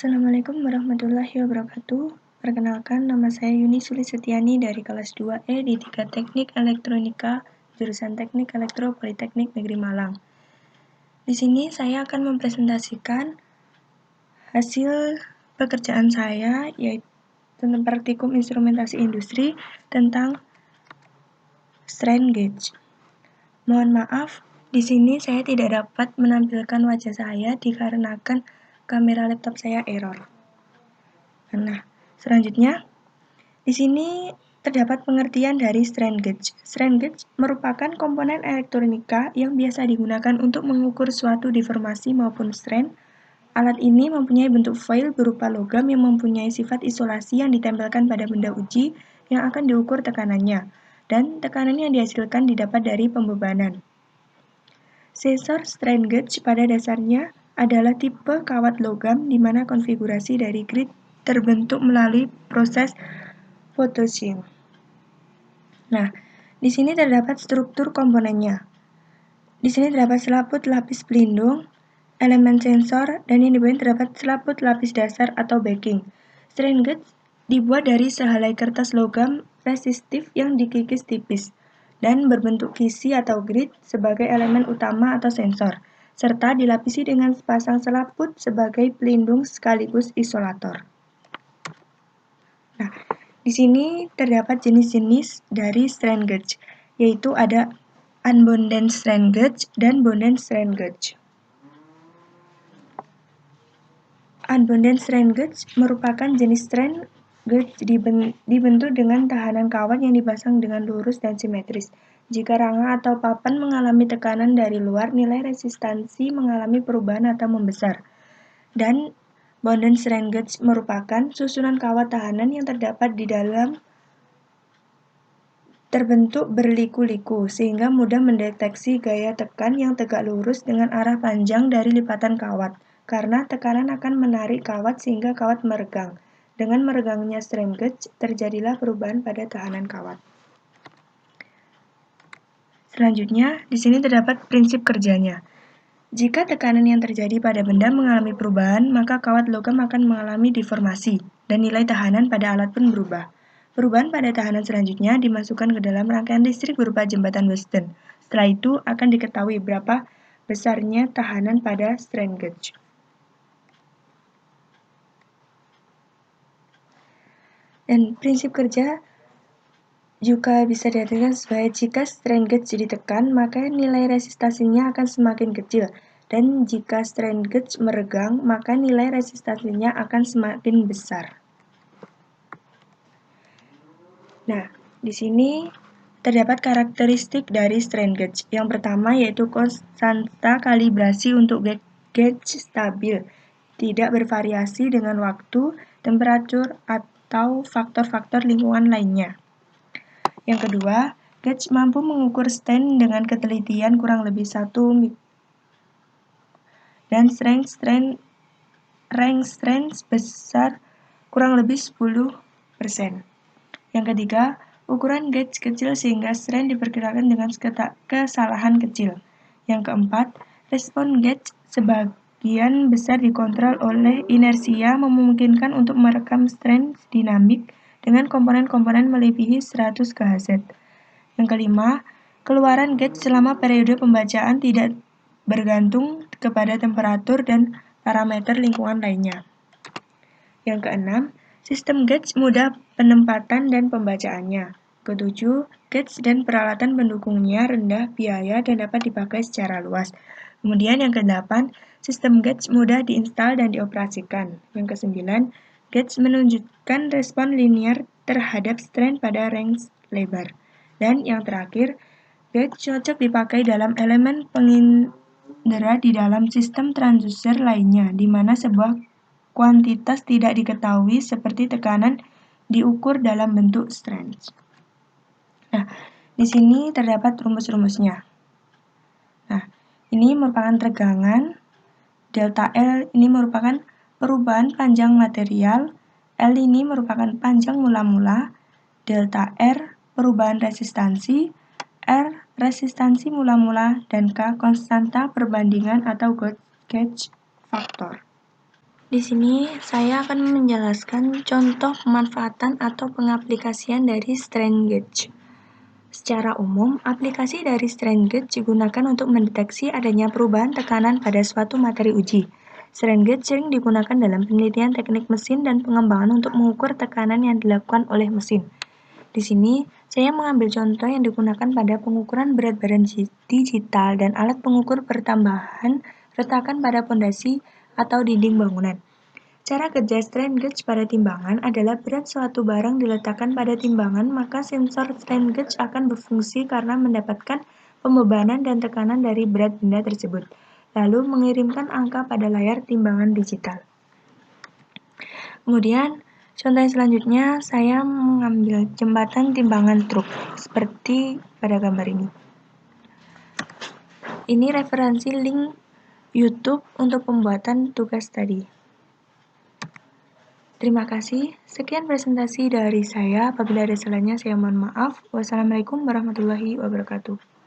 Assalamualaikum warahmatullahi wabarakatuh. Perkenalkan, nama saya Yuni Sulistiani dari kelas 2E di 3 Teknik Elektronika, jurusan Teknik Elektro Politeknik Negeri Malang. Di sini saya akan mempresentasikan hasil pekerjaan saya, yaitu tentang praktikum instrumentasi industri tentang strain gauge. Mohon maaf, di sini saya tidak dapat menampilkan wajah saya dikarenakan kamera laptop saya error. Nah, selanjutnya, di sini terdapat pengertian dari strain gauge. Strain gauge merupakan komponen elektronika yang biasa digunakan untuk mengukur suatu deformasi maupun strain. Alat ini mempunyai bentuk foil berupa logam yang mempunyai sifat isolasi yang ditempelkan pada benda uji yang akan diukur tekanannya, dan tekanan yang dihasilkan didapat dari pembebanan. Sensor strain gauge pada dasarnya adalah tipe kawat logam di mana konfigurasi dari grid terbentuk melalui proses photosynthesis. Nah, di sini terdapat struktur komponennya. Di sini terdapat selaput lapis pelindung, elemen sensor, dan yang di bawah terdapat selaput lapis dasar atau backing. Strain gauge dibuat dari sehelai kertas logam resistif yang dikikis tipis dan berbentuk kisi atau grid sebagai elemen utama atau sensor, serta dilapisi dengan sepasang selaput sebagai pelindung sekaligus isolator. Nah, di sini terdapat jenis-jenis dari strain gauge, yaitu ada unbounded strain gauge dan bounded strain gauge. Unbounded strain gauge merupakan jenis strain gauge dibentuk dengan tahanan kawat yang dipasang dengan lurus dan simetris. Jika rangka atau papan mengalami tekanan dari luar, nilai resistansi mengalami perubahan atau membesar. Dan bounded strain gauge merupakan susunan kawat tahanan yang terdapat di dalam terbentuk berliku-liku, sehingga mudah mendeteksi gaya tekan yang tegak lurus dengan arah panjang dari lipatan kawat, karena tekanan akan menarik kawat sehingga kawat meregang. Dengan meregangnya strain gauge, terjadilah perubahan pada tahanan kawat. Selanjutnya, di sini terdapat prinsip kerjanya. Jika tekanan yang terjadi pada benda mengalami perubahan, maka kawat logam akan mengalami deformasi, dan nilai tahanan pada alat pun berubah. Perubahan pada tahanan selanjutnya dimasukkan ke dalam rangkaian listrik berupa jembatan Weston. Setelah itu akan diketahui berapa besarnya tahanan pada strain gauge. Dan prinsip kerja juga bisa diartikan sebagai jika strain gauge ditekan, maka nilai resistansinya akan semakin kecil. Dan jika strain gauge meregang, maka nilai resistansinya akan semakin besar. Nah, di sini terdapat karakteristik dari strain gauge. Yang pertama yaitu konstanta kalibrasi untuk gauge stabil, tidak bervariasi dengan waktu, temperatur, atau faktor-faktor lingkungan lainnya. Yang kedua, gauge mampu mengukur strain dengan ketelitian kurang lebih 1 dan range strain besar kurang lebih 10%. Yang ketiga, ukuran gauge kecil sehingga strain diperkirakan dengan kesalahan kecil. Yang keempat, respon gauge sebagian besar dikontrol oleh inersia memungkinkan untuk merekam strain dinamik dengan komponen-komponen melebihi 100 kHz. Yang kelima, keluaran gauge selama periode pembacaan tidak bergantung kepada temperatur dan parameter lingkungan lainnya. Yang keenam, sistem gauge mudah penempatan dan pembacaannya. Ketujuh, gauge dan peralatan pendukungnya rendah biaya dan dapat dipakai secara luas. Kemudian yang kedelapan, sistem gauge mudah diinstal dan dioperasikan. Yang kesembilan, gauge menunjukkan respon linear terhadap strain pada range lebar. Dan yang terakhir, gauge cocok dipakai dalam elemen pengindera di dalam sistem transducer lainnya, di mana sebuah kuantitas tidak diketahui seperti tekanan diukur dalam bentuk strain. Nah, di sini terdapat rumus-rumusnya. Nah, ini merupakan tegangan, delta L ini merupakan perubahan panjang material, L ini merupakan panjang mula-mula, delta R perubahan resistansi, R resistansi mula-mula, dan K konstanta perbandingan atau gauge factor. Di sini saya akan menjelaskan contoh pemanfaatan atau pengaplikasian dari strain gauge. Secara umum, aplikasi dari strain gauge digunakan untuk mendeteksi adanya perubahan tekanan pada suatu materi uji. Strain gauge sering digunakan dalam penelitian teknik mesin dan pengembangan untuk mengukur tekanan yang dilakukan oleh mesin. Di sini, saya mengambil contoh yang digunakan pada pengukuran berat badan digital dan alat pengukur pertambahan retakan pada fondasi atau dinding bangunan. Cara kerja strain gauge pada timbangan adalah berat suatu barang diletakkan pada timbangan, maka sensor strain gauge akan berfungsi karena mendapatkan pembebanan dan tekanan dari berat benda tersebut, lalu mengirimkan angka pada layar timbangan digital. Kemudian, contoh yang selanjutnya, saya mengambil jembatan timbangan truk, seperti pada gambar ini. Ini referensi link YouTube untuk pembuatan tugas tadi. Terima kasih. Sekian presentasi dari saya. Apabila ada salahnya, saya mohon maaf. Wassalamualaikum warahmatullahi wabarakatuh.